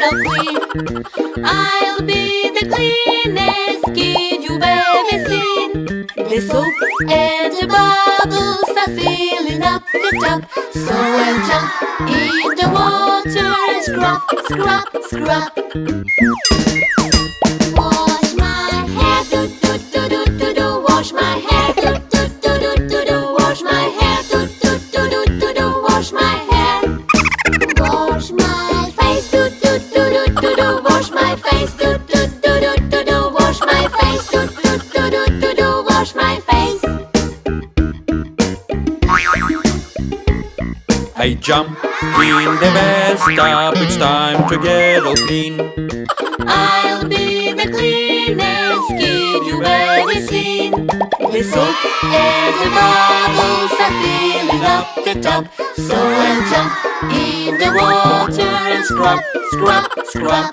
all clean. I'll be the cleanest kid you've ever seen. The soap and the bubbles are filling up the tub, so I'll jump in the water and scrub, scrub, scrub. Wash my hair, do do do do do do. Wash my hair, do do do do do do. Wash my hair, do do do do do do. Wash my hair. Wash my face, do do do do do do. Wash my face, do do do do do do. Wash my face, do do do do do do. Wash my face. I jump in the bathtub, it's time to get all clean. I'll be the cleanest kid you've ever seen. The soap and the bubbles are filling up the tub, so I'll jump in the water and scrub, scrub, scrub.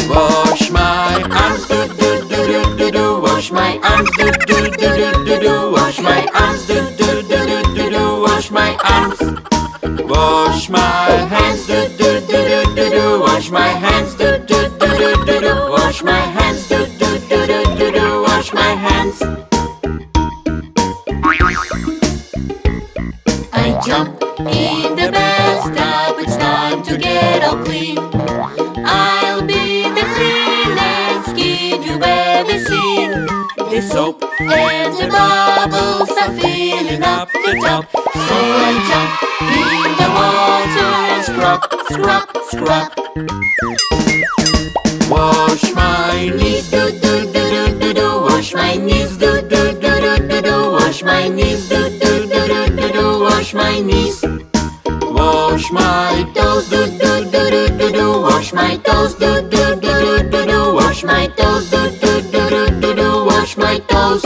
Wash my arms, do do do do do do. Wash my arms, do do do do do do. Wash my arms, do do do do do do. Wash my arms. Wash my hands, do do do do do do. Wash my hands, do do do do do do. Wash my hands, do do do do do do. Wash my hands. I jump in the bathtub, it's time to get all clean. I'll be the cleanest kid you've ever seen. The soap and the bubbles are filling up the tub, so I jump in the water and scrub, scrub, scrub. Wash my knees, Do do do do do do. Wash my knees, do do do do do do. Wash my knees, do do do do do do. Wash my knees. wash my Toes, do do do do do do. Wash my toes, do do do do do do. Wash my toes, do do do do do do. Wash my toes.